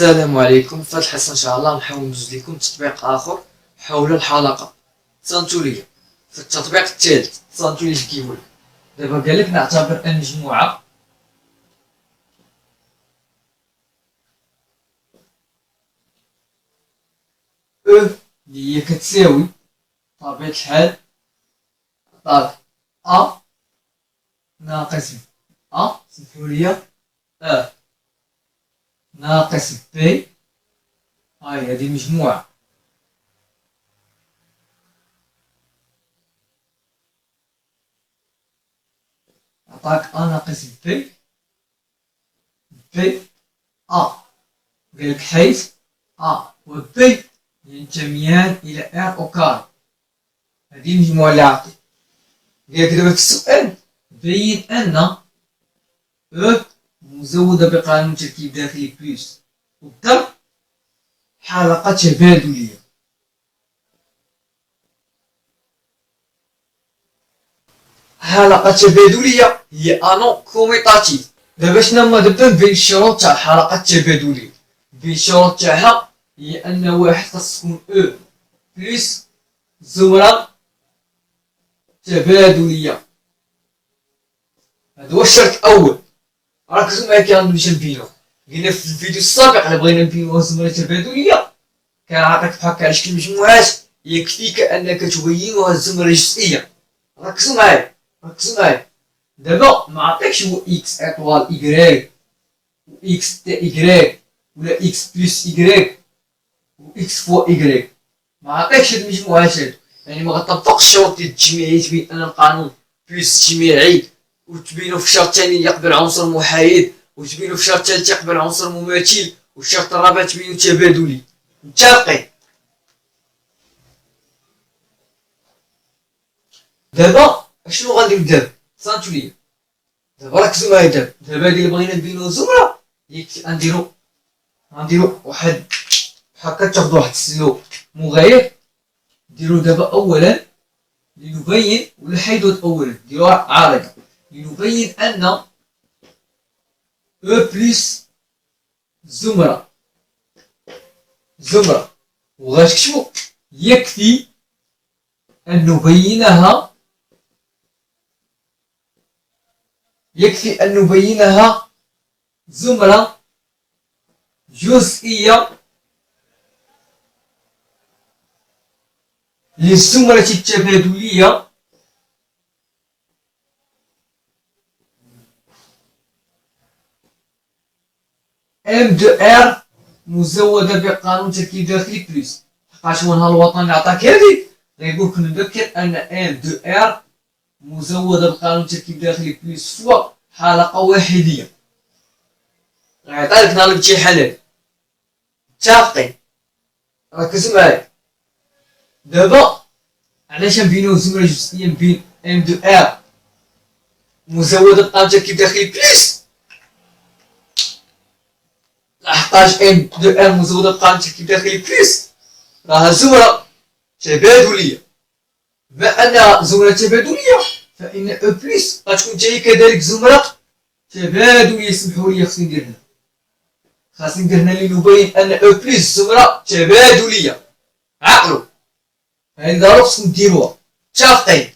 السلام عليكم. في هذه الحصة إن شاء الله نحاول ندوز لكم تطبيق آخر حول الحلقة. تصنتوا ليا في التطبيق الثالث، تصنتوا لي كيقول دابا قال لك نعتبر أن مجموعة أو اللي هي كتساوي بطبيعة الحال عطاك أ ناقص أ، سمحوا لي، أ ناقص بي. هاي هذه مجموعة عطاك أ ناقص بي بي أ، قالك حيث أ و بي ينتميان إلى ار أو كار. هذه المجموعة اللي عطيك. قالك دابا في السؤال بين أن أو مزودة بقانون تركيب داخلي بلس والضرب حلقة تبادلية. حلقة تبادلية هي أنون كوميتاتيف. دابا شنو هما دابا بين الشروط تاع الحلقة التبادلية؟ بين الشروط تاعها هي أن واحد خاص تكون أو بلس زمرة تبادلية. هذا هو الشرط الأول. ركزوا معايا كي غندوي نبينو. قلنا في الفيديو السابق اللي بغينا نبينو الزمرة التبادلية كان عطاك بحال هكا على شكل مجموعات، يكفيك أنك تبينها الزمرة الجزئية. ركزوا معايا ركزوا معايا. دابا معطيكش هو إكس إطوال إكغيك و إكس تا إكغيك ولا إكس بلس إكغيك و إكس فوا إكغيك. معطيكش هاد المجموعات هادو، يعني مغطبقش الشروط ديال التجميعية تبين أن القانون بلس تجميعي، وتبينو في الشرط الثاني يقبل عنصر محايد، وتبينو في الشرط الثالث يقبل عنصر مماثل، والشرط الرابع تبينو تبادلي. متفقين؟ دابا اشنو غندير دابا؟ صانتو ليا دابا ركزوا معايا. دابا هادي اللي بغينا نبينو زمرة يكفي غنديرو واحد هكا، تاخدو واحد السلوك مغاير. ديرو دابا اولا لنبين، ولا حيدو اولا ديروها عارضة لنبين ان او بلس زمرة وغتكتبو يكفي أن نبينها زمرة جزئية للزمرة التبادلية ام دو ار مزودة بقانون تركيب داخلي بلس. حقاش هو نهار الوطني اللي عطاك هادي غيقولك نذكر أن ام دو ار مزودة بقانون تركيب داخلي بلس فوا حلقة واحدية. غيعطيلك نهار الامتحان هادي. متفقين؟ ركزوا معايا. دابا علاش نبينو الزمرة الجزئية بين ام دو ار مزودة بقانون تركيب داخلي بلس؟ لحقاش ام دو ار مزودة بقانون تركيب داخلي بلس راها زمرة تبادلية. بما أنها زمرة تبادلية فإن أو بلس غتكون حتى هي كذلك زمرة تبادلية. سمحوا لي خاصني ندير هنا لنبين أن أو بلس زمرة تبادلية. عقلوا هادي ضروري خصكم ديروها. متفقين؟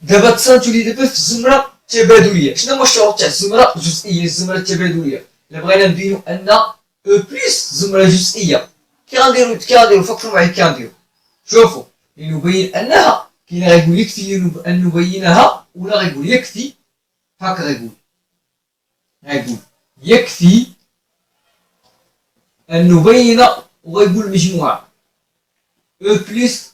دابا تصنتوا لي دابا في الزمرة التبادلية شنو هما الشروط تاع الزمرة الجزئية الزمرة التبادلية؟ إلا بغينا نبينو أن أو بلس زمرة جزئية كي غنديرو فكروا معايا كي غنديرو. شوفوا لنبين أنها، كاين غيقول يكفي أن نبينها، ولا غيقول يكفي هكا غيقول يكفي أن نبين، وغيقول مجموعة أو بلس.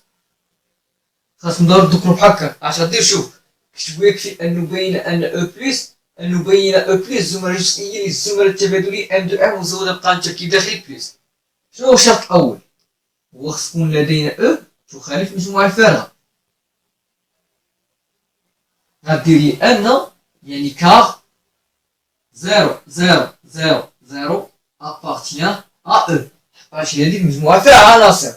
خاص ندور نذكرو بحال هكا. اش غدير؟ شوف كتبو يكفي أن نبين أن أو بلس زمرة جزئية للزمرة التبادلية ام دو ار مزودة بقانون تركيب داخلي بلس. شنو هو الشرط الأول؟ هو خص تكون لدينا أو تخالف مجموعة الفارغة. غديري أن يعني كار 0 appartient à أو، حقاش هادي المجموعة فيها عناصر.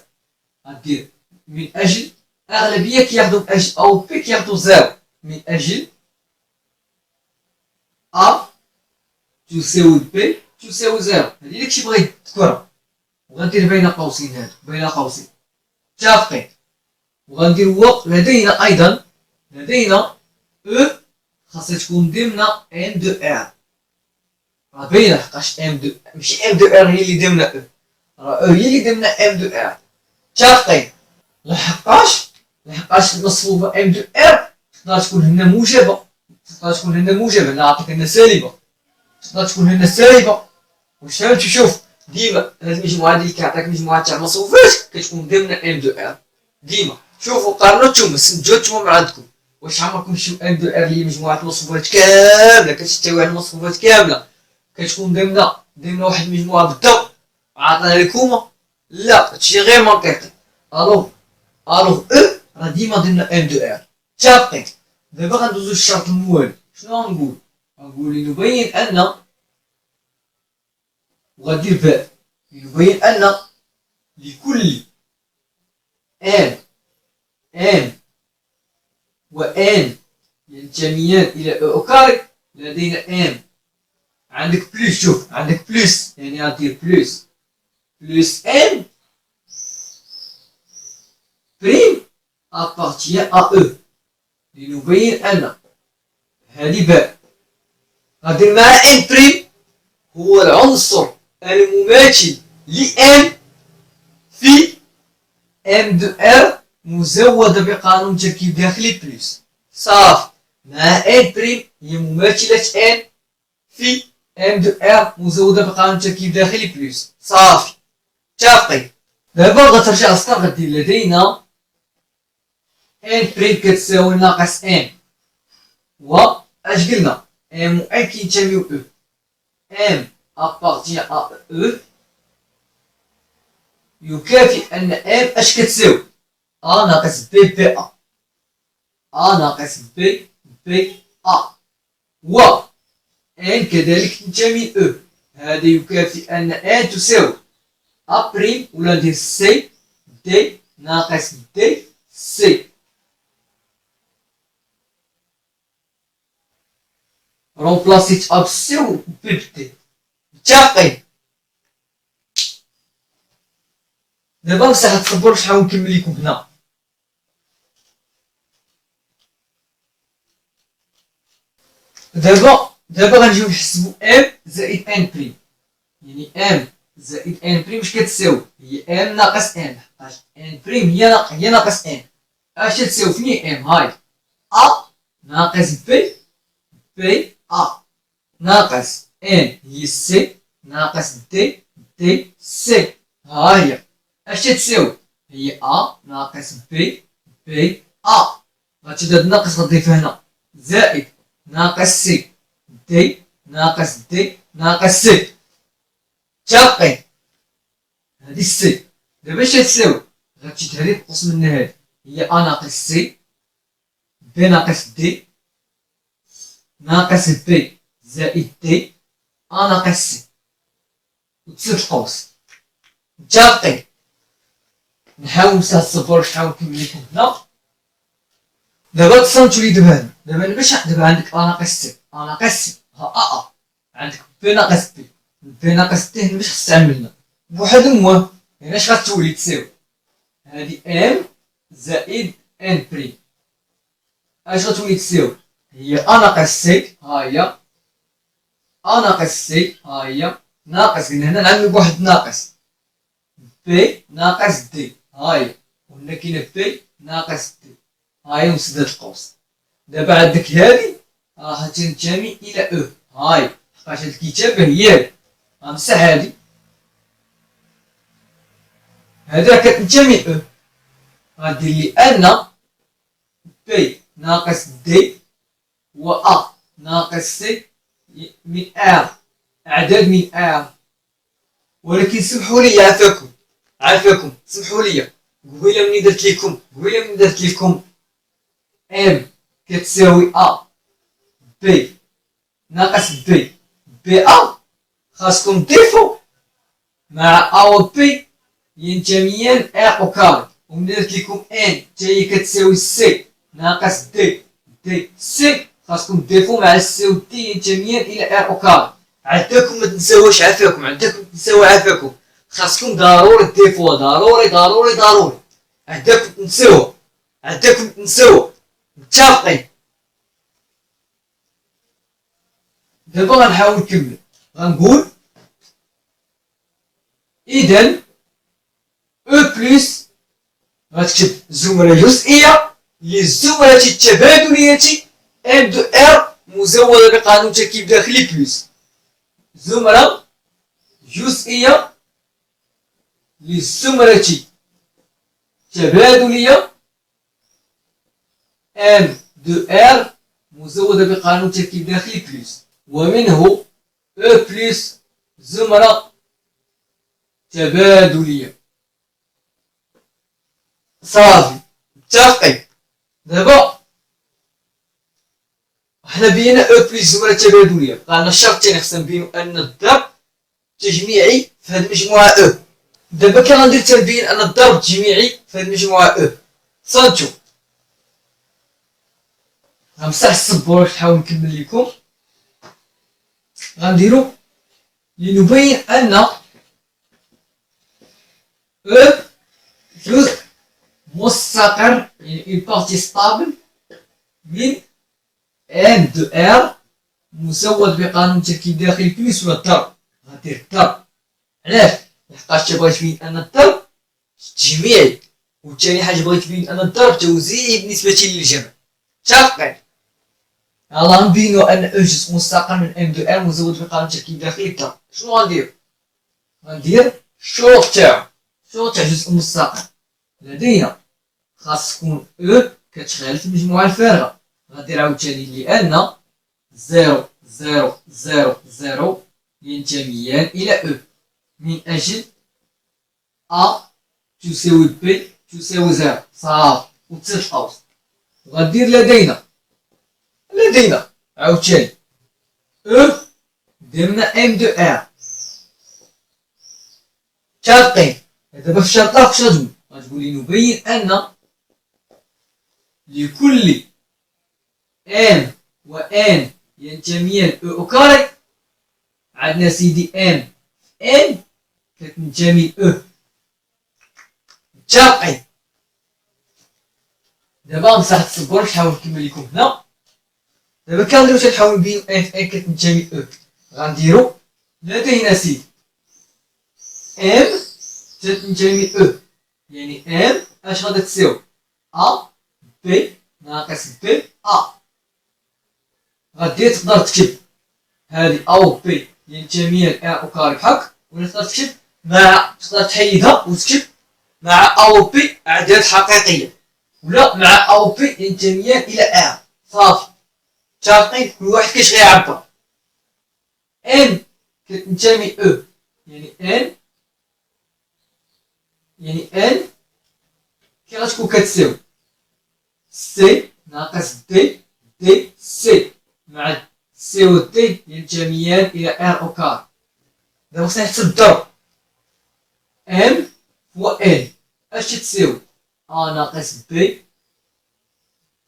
غدير من أجل أغلبية كياخدو من أجل أو بي كياخدو 0 من أجل أ تساوي بي تساوي زيرو. هادي داكشي بغيت تذكرها، وغندير بين قوسين هادو، بين قوسين متفقين. وغندير لدينا ايضا او خاصها تكون ضمن ام دو ار. راه باينه لحقاش ام دو ماشي ام دو ار هي اللي ضمن او، راه او هي اللي ضمن ام دو ار. متفقين. لحقاش المصفوفه ام دو ار تقدر تكون هنا موجبه، تقدر تكون هنا موجبه، انا عطيك هنا سالبه، تقدر تكون هنا سالبه. واش فهمتي؟ شوف ديما هاد المجموعه اللي كيعطيك مجموعه تاع المصفوفات كتكون ضمن ام دو ار ديما. شوفوا قارنوا نتوما، سجلوا نتوما مع عندكم، واش عمركم شفتوا ام دو ار اللي هي مجموعه المصفوفات كامله كتحتوي على المصفوفات كامله كتكون ضمن واحد المجموعه بالضبط عطاها لكم؟ لا، هادشي غير منطقي. الوغ او راه ديما ضمن ام دو ار. متفقين. دابا غندوزو للشرط الموالي. شنو غنقول؟ غنقول نبين ان، وغندير باء، نبين ان لكل ان و ان ينتميان الى او كاري لدينا ام. عندك بلوس، شوف عندك بلوس يعني غدير بلوس ام بريم ابارتيان ا او، لنبين ان هذه باء. غادير مع ان بريم هو العنصر المماثل لان في ام دو ار مزودة بقانون تركيب داخلي بلس. صافي. مع ان بريم هي مماثلة ان في ام دو ار مزودة بقانون تركيب داخلي بلس. صافي. متفقين. دابا غترجع للسطر، غدير لدينا ان بريم كتساوي ناقص ان، و اش قلنا؟ ام و ان كينتميو او، ام ابارتيان ا او يكافئ ان ام اش كتساوي؟ ا ناقص بي بي ا، ا ناقص بي بي ا، و ان كذلك تنتمي او. هذا يكافئ ان ان تساوي ا بريم ولا ندير سي دي ناقص دي سي. رومبلاسيت ا بسي و بي بدي. متفقين. دابا بصح تصبروا شحال نكمل لكم هنا. دابا غنجيو نحسبوا ام زائد ان بريم، يعني ام زائد ان بريم اش كتساوي؟ هي ام ناقص ان، حيت ان بريم هي ناقص ان. اش تساوي فين ام؟ هاي ا ناقص بي بي ا ناقص ان هي سي ناقص دي دي سي. ها هي اش تساوي؟ هي ا ناقص بي بي ا. غتشد هاد الناقص غتضيفها هنا، زائد ناقص سي دي ناقص دي ناقص سي. متفقين. هادي السي دابا اش تساوي؟ غتشد هادي تنقص منها هادي، هي ا ناقص سي بي ناقص دي ناقص بي زائد دي ا ناقص سي، وتسد القوس. متفقين. نحاول نسى الصفر شحال نكمل لكم هنا. دابا تصنتو لي دابا دابا عندك ا ناقص سي، ا ناقص سي ها ا عندك بي ناقص بي، بي ناقص دي هنا باش خص تعملنا بواحد المهم. هنا اش غتولي تساوي؟ هادي ام زائد ان بريم. اش غتولي تساوي؟ هي ا ناقص سي ها هي، ا ناقص سي ها هي ناقص، قلنا هنا نعملو بواحد ناقص بي ناقص دي ها هي، وهنا كاينه بي ناقص دي ها هي وسدات القوس. دابا عندك هادي راه تنتمي الى او، هاي حقاش هاد الكتابه هي هادي، غنمسح هادي، هادا كتنتمي او. غدير لي ان بي ناقص دي و ا ناقص سي من ار، اعداد من ار. ولكن سمحوا لي عافاكم سمحوا لي، قبيله مني درت لكم ام كتساوي ا بي ناقص بي بي ا، خاصكم تضيفوا مع ا و بي ينتميان ار او كاري، وملي درت لكم ان حتى هي كتساوي سي ناقص دي دي سي، خاصكم تضيفوا مع السي و دي ينتميان الى ار او كاري. عندكم ما تنساوش عافاكم، عندكم تنساو عافاكم، خاصكم ضروري ديفوا، ضروري ضروري ضروري عندكم تنساوها، عندكم تنساوها، متفقين؟ دابا غنحاول نكمل، غنقول إذا أو بلس غتكتب زمرة جزئية للزمرة التبادلية ام دو ار مزودة بقانون تركيب داخلي بلس زمرة جزئية للزمرة التبادلية ام دو ار مزودة بقانون تركيب داخلي بلس، ومنه او بلس زمرة تبادلية. صافي متفقين؟ دابا حنا بينا او بلس زمرة تبادلية، بقى لنا الشرطين خصنا نبينو ان الضرب تجميعي في هاد المجموعة او. دابا كي غندير تنبين ان الضرب التجميعي في هاد المجموعة او، صنتو غنمسح السبورة باش نحاول نكمل لكم. غنديرو لنبين ان او جزء مستقر، يعني اون بارتي ستابل من ام دو ار مزود بقانون تركيب داخلي بلس ولا الضرب. غدير الضرب، علاش؟ لحقاش بغيت تبين ان الضرب تجميعي، وثاني حاجه بغيت تبين ان الضرب توزيعي بالنسبه للجمع. متفقين؟ يلا نبينو ان او جزء مستقر من ام دو ار مزود بقانون تركيب داخلي الضرب. شنو غندير؟ غندير الشروط تاعو، الشروط تاع جزء مستقر لدينا خاص تكون او كتشغل في المجموعة الفارغة. غندير عاوتاني لأن 0 0 0 0 ينتميان إلى او من أجل أ تساوي بي تساوي 0. صافي وتسد القوس. وغندير لدينا عاوتاني او ضمن ام دو ار. متفقين؟ دابا في الشرطة واش غتقول؟ غتقولي نبين أن لكل ام و ان ينتميان او كاري. عندنا سيدي ام ان كتنتمي او. متفقين؟ دابا غنمسح السبورة باش نحاول نكمل لكم هنا. دابا كنديرو تنحاول نبينو اف ان كتنتمي او. غنديرو لدينا سيدي ام تنتمي او، يعني ام اش غادا تساوي ا بي ناقص بي ا. غادي تقدر تكتب هذه ا و بي ينتميان ا او كاري بحق، ولا تقدر تكتب مع، تقدر تحيدها وتكتب مع ا و بي اعداد حقيقيه، ولا مع ا و بي ينتميان الى ا. صافي متفقين؟ كل واحد كيفاش غيعبر. ان كتنتمي او، يعني ان كي غتكون كتساوي سي ناقص دي دي سي، مع سي و دي ينتميان الى ار او كار. دابا خصنا نحسب الضرب. ام هو ان اش تساوي ا ناقص بي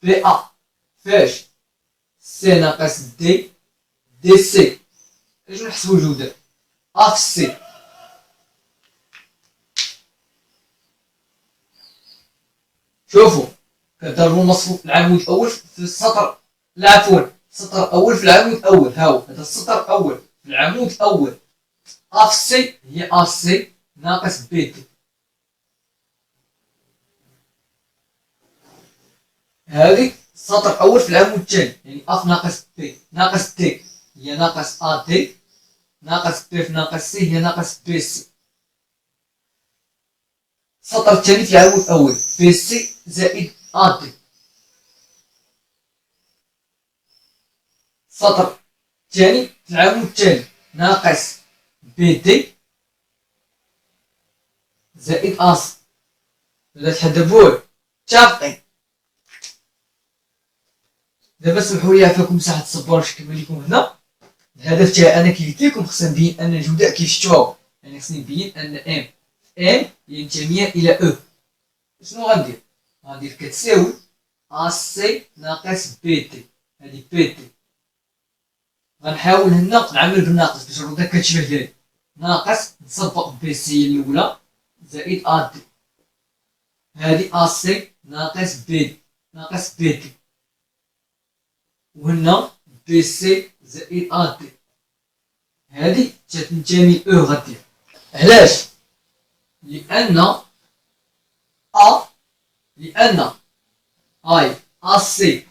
بي ا، فاش سي ناقص دي دي سي. اش نحسبو الجداد؟ ا في سي. شوفوا كنضربوا النص العمود الاول في السطر، لا عفوا السطر الاول في العمود الاول. ها هو هذا السطر الاول في العمود الاول. ا في سي هي ا سي ناقص بي دي. هذه السطر الاول في العمود الثاني، يعني ا ناقص بي ناقص دي هي ناقص ا دي ناقص بي في ناقص سي هي ناقص بي سي. السطر الثاني في العمود الاول بي سي زائد ا دي. السطر الثاني في العمود الثاني ناقص بي دي زائد اص. ولا تحدبوه. متفقين؟ دابا سمحوا لي عفاكم مساحة السبورة باش نكمل لكم هنا. الهدف تاعي انا كي قلت لكم خصنا نبين ان الجداء كيف شفتوها، يعني خصني نبين ان ام ينتميان الى او. شنو غندير؟ غندير كتساوي ا سي ناقص بي تي. هادي بي تي غنحاول هنا نعمل بالناقص باش نرد كتشبه ديالي. ناقص نصبق بي سي الاولى زائد ا دي، هادي ا سي ناقص بي دي ناقص بي دي، وهنا بي سي زائد ا دي، هادي تتنتمي او غدير. علاش؟ لان اي ا سي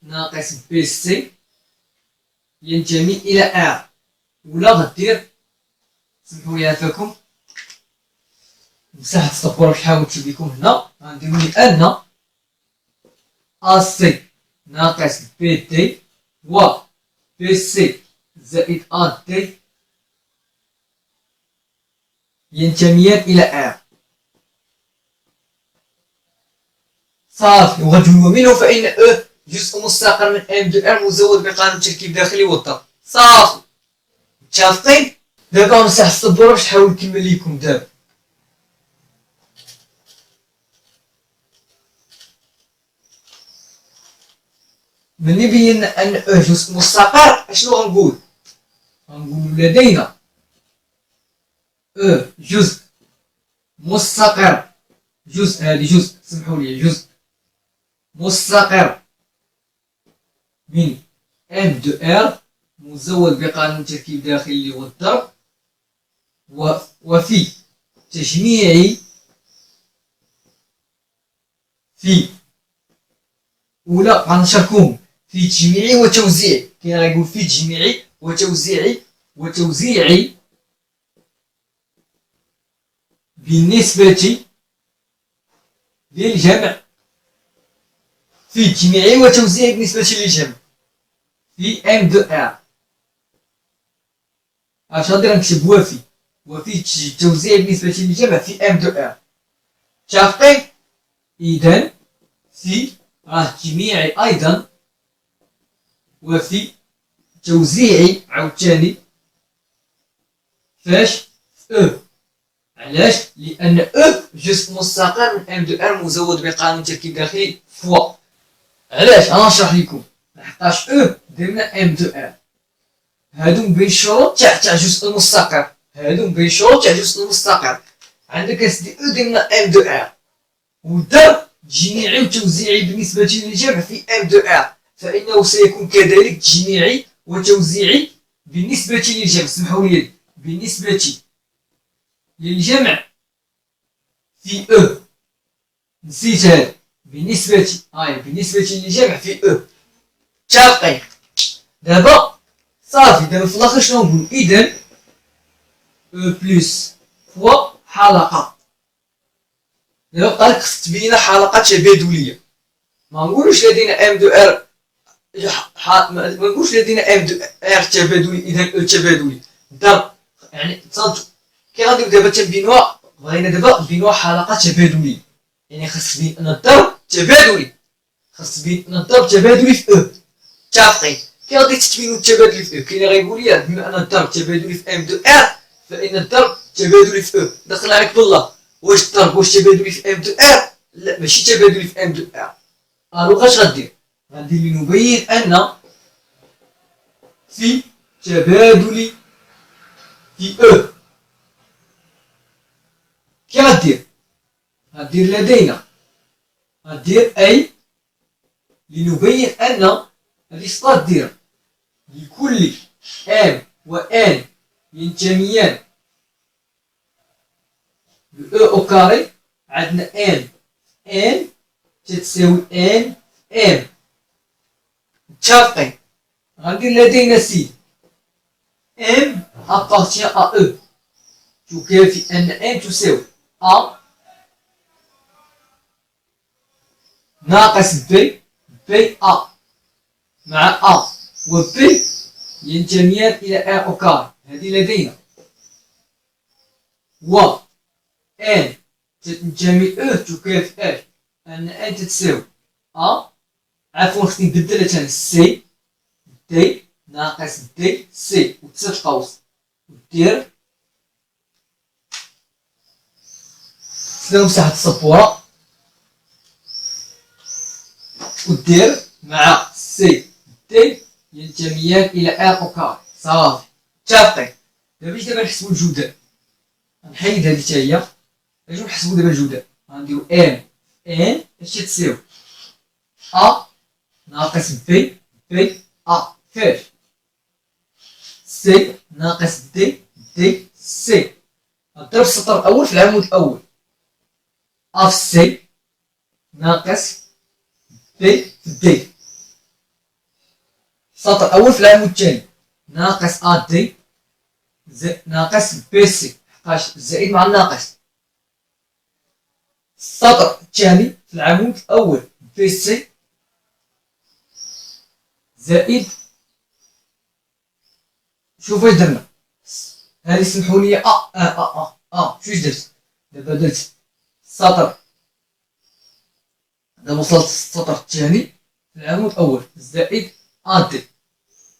ناقص بي سي ينتمي الى ار، ولا غدير سمحوا لي عافاكم مساحة السطور باش نحاول نكتب لكم هنا. غنديرو لان ا سي ناقص بي دي و بي سي زائد ا دي ينتميان الى ار. صافي، وغتجاوبوا منه فإن أو جزء مستقر من ام دو ار مزود بقانون تركيب داخلي والضرب. صافي، متفقين؟ دابا غنمسح السبورة باش نحاول نكمل لكم دابا. ملي بينا أن أو جزء مستقر اشنو غنقول؟ غنقول لدينا أو جزء مستقر، جزء هادي جزء سمحوا لي جزء مستقر من ام دو ار مزود بقانون تركيب داخلي والضرب، وفي تجميع ولا غنشاركوهم في تجميعي وتوزيعي. كاين غيقول في تجميعي وتوزيعي بالنسبة للجمع، في تجميعي وتوزيعي بالنسبة للجمع في ام دو ار. اش غادي نكتب وفي توزيعي بالنسبة للجمع في ام دو ار. متفقين؟ اذا في راه تجميعي ايضا وفي توزيعي عاوتاني فاش في او. علاش؟ لان او جزء مستقر من ام دو ار مزود بقانون تركيب داخلي فوا. علاش؟ انا نشرح لكم. لحقاش او درنا ام دو ار، هادو من بين الشروط تاع جزء مستقر، هادو من بين الشروط تاع جزء مستقر. عندك اسدي او درنا ام دو ار، والضرب تجميعي وتوزيعي بالنسبة للجمع في ام دو ار، فإنه سيكون كذلك تجميعي وتوزيعي بالنسبة للجمع. سمحوا لي، بالنسبة للجمع في او، نسيت هذا، بالنسبة للجمع في او. متفقين؟ دابا صافي، دابا في الاخر شنو نقول؟ اذا او بلس فوا حلقة. دابا بقالك خصك تبين حلقة تبادلية. ما نقولوش لدينا ام دو ار، ما نقولوش لدينا ام دو ار تبادلي اذا او تبادلي. ضرب يعني تصنتو كي غنديرو دابا تنبينوها، بغينا دابا نبينوها حلقة تبادلية، يعني خاص تبين ان الضرب تبادلي، في او. متفقين؟ كي غادي تبينو التبادل في او، كاين اللي غيقول لي بما ان الضرب تبادلي في ام دو ار فان الضرب تبادلي في او. دخل عليك بالله، واش الضرب واش تبادلي في ام دو ار؟ لا، ماشي تبادلي في ام دو ار. الوغ اش غدير؟ غندير لنبين ان في تبادل في او. كي غدير؟ غدير لدينا، غدير اي لنبين ان الاسطات دير لكل ام وان ينتميان ل او كاري. عندنا ان تتساوي ان ام. متفقين؟ غندير لدينا سي ام ابارتيان ا او تكافي ان ان تساوي ا ناقص بي ا مع ا وبي ينتميان الى ان او كاري. هذه لدينا و ان تنتمي او تكافي اش ان ان تتساوي ا، عفوا خصني نبدلها تاني، سي دي ناقص دي سي وتسد قوس، ودير تسلاو مساحة السبورة، ودير مع سي دي ينتميان إلى ان أو كاري. صافي متفقين. دابا نحسبو الجداء، غنحيد هادي حتى هي، اجيو نحسبو دابا الجداء. غنديرو ان اش تساوي ا ناقص بي ا فاش سي ناقص دي سي. نضرب السطر الاول في العمود الاول، ا في سي ناقص بي في دي. السطر الاول في العمود الثاني ناقص ا دي ناقص بي سي، حقاش الزائد مع الناقص. السطر الثاني في العمود الاول بي سي زائد، شوفوا اش درنا. هذه سمحوا لي شوش درت دابا؟ درت السطر، دابا وصلت السطر الثاني في العمود الاول زائد دي.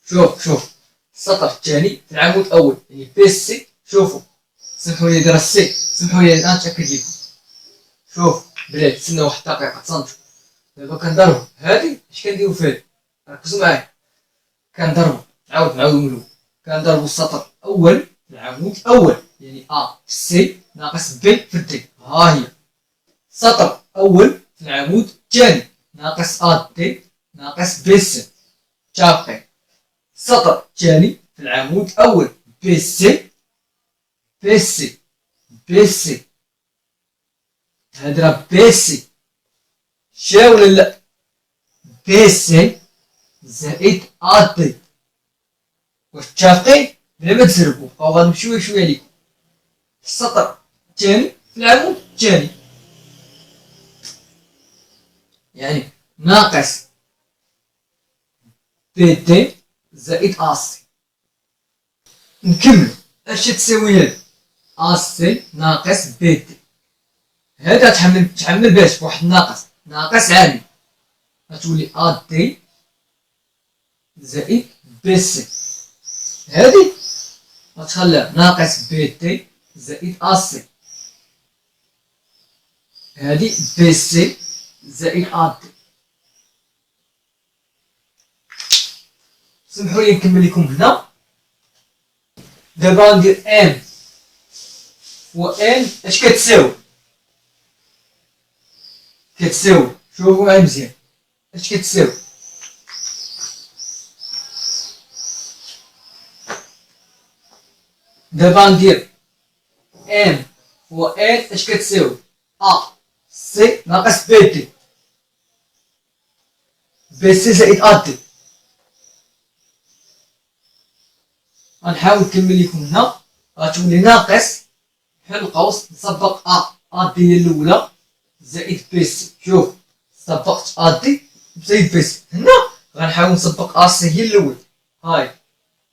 شوف السطر الثاني في العمود الاول يعني بي سي. شوفوا سمحوا لي دايره السي، سمحوا لي الان نتاكد لكم. شوف بلاتي تسناو واحد الدقيقه تصنتوا. دابا كنضربوا هادي، اش كنديرو في هادي؟ ركزوا معايا. كنضربوا نعاود من الاول، كنضربوا السطر الاول في العمود الاول يعني ا في سي ناقص بي في دي. ها هي السطر الاول في العمود الثاني ناقص ا دي ناقص بي سي. متفقين. السطر الثاني في العمود الاول بي سي بي سي هضرب بي سي شا ولا لا؟ بي سي زائد ا دي. واش متفقين؟ بلا ما تزربوا بقاو غنمشيو شويه ليكم. السطر الثاني في العمود الثاني يعني ناقص بي دي زائد ا سي. نكمل. اش تساوي هاد ا سي ناقص بي دي؟ هذا تحمل باش بواحد ناقص عامل، غتولي ا دي زائد بي سي. هادي غتخليها ناقص بي دي زائد ا سي. هادي بي سي زائد ا دي. سمحوا لي نكمل لكم هنا. دابا غندير ان و ان اش كتساوي؟ شوفوا معايا مزيان اش كتساوي. دابا ندير ان و ان اش كتساوي؟ ا سي ناقص بي دي، بي سي زائد ا دي. غنحاول نكمل لكم هنا. غتولي ناقص بحال القوس نسبق ا دي هي الاولى زائد بي سي. شوف سبقت ا دي زائد بي سي. هنا غنحاول نسبق ا سي هي الاول. هاي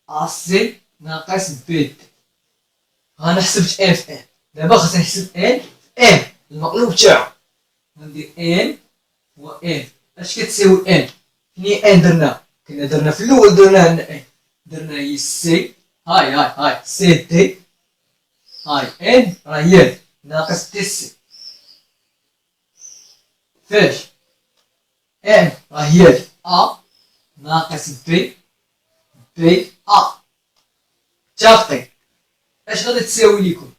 ا سي ناقص بي دي. غنحسب ان في ان. دابا خصني نحسب ان المقلوب تاعو. غندير ان و ان اش كتساوي ان؟ فين ان درنا في الاول درنا هنا ان درنا هي سي. هاي سي دي. هاي ان راه هي ناقص دي سي. فاش ان راه هي ا ناقص بي ا. متفقين. اش غادي تساوي لكم؟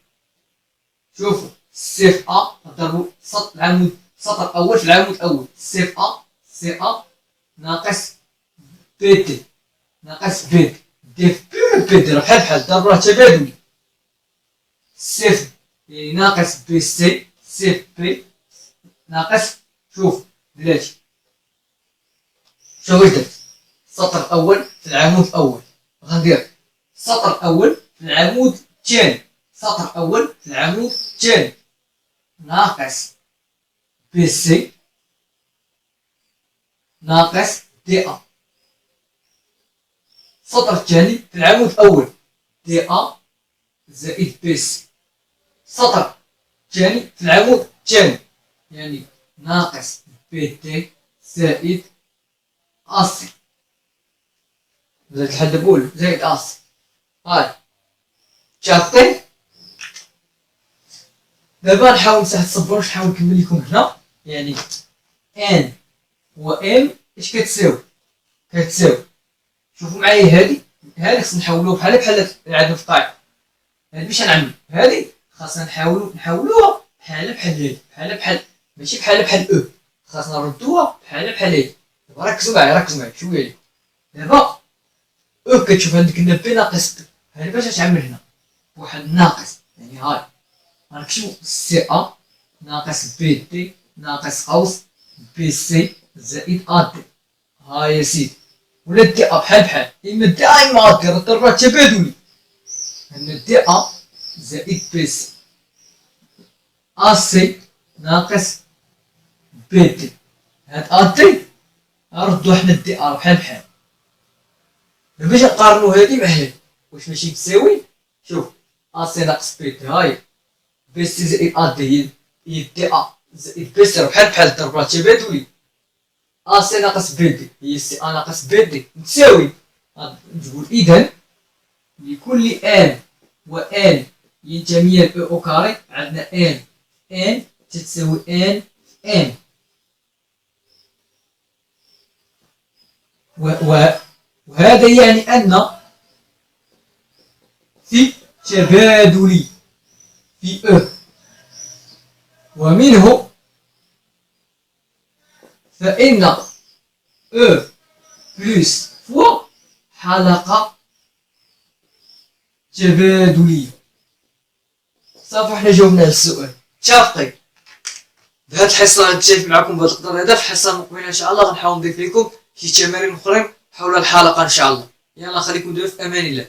شوفوا سي في ا نضربو السطر الاول في العمود الاول سي في ا ناقص بي دي ناقص بي دي في بي دي راه بحال ضرب راه تبادلي. سي في يعني ناقص بي سي في بي ناقص. شوف بلاتي شوف واش درت. السطر الاول في العمود الاول غندير السطر الاول في العمود الثاني ناقص بي سي ناقص دي ا. السطر الثاني في العمود الاول دي ا زائد بي سي. السطر الثاني في العمود الثاني يعني ناقص بي دي زائد ا سي. زائد الحد الاول زائد ا سي. هاي متفقين. دابا نحاول نساعد الصبر نحاول نكمل لكم هنا. يعني ان و ام اش كتساوي؟ شوفوا معايا هذه خصنا نحولوها بحال اللي عندنا في القاعده. هذه باش نعملو هذه خاصنا نحولوها بحال بحال ماشي بحال او، خاصنا نردوها بحال هادي. دابا ركزوا معايا شويه لي. دابا او كتشوف عندك هنا بي ناقص بي، هذه باش تعمل هنا واحد ناقص، يعني هاي غنكتبو سي ا ناقص بي دي ناقص قوس بي سي زائد ا دي. هاي يا سيدي، ولا دي ا بحال اما دي ا اما ا دي، راه الضربة تبادلي. هنا دي ا زائد بي سي ا سي ناقص بي دي. هاد ا دي نردو حنا دي ا بحال باش نقارنو هادي مع هادي، واش ماشي تساوي؟ شوف ا سي ناقص بي دي هاي بي سي زائد ا دي هي دي ا زائد بي سي بحال الضربة تبادلي. ا سي ناقص بي دي هي سي ا ناقص بي دي تساوي. نقول اذا لكل ان و ان ينتمي ل او كاري عندنا ان تتساوي ان وهذا يعني ان في تبادلي في او، ومنه فإن او بلس فوا حلقة تبادلية. صافي حنا جاوبنا على السؤال. متفقين؟ بهاد الحصة غنتشارك معكم بهاد القدر هذا. في الحصة المقبلة ان شاء الله غنحاول نضيف لكم شي تمارين اخرين حول الحلقة ان شاء الله. يلا خليكم دابا في امان الله.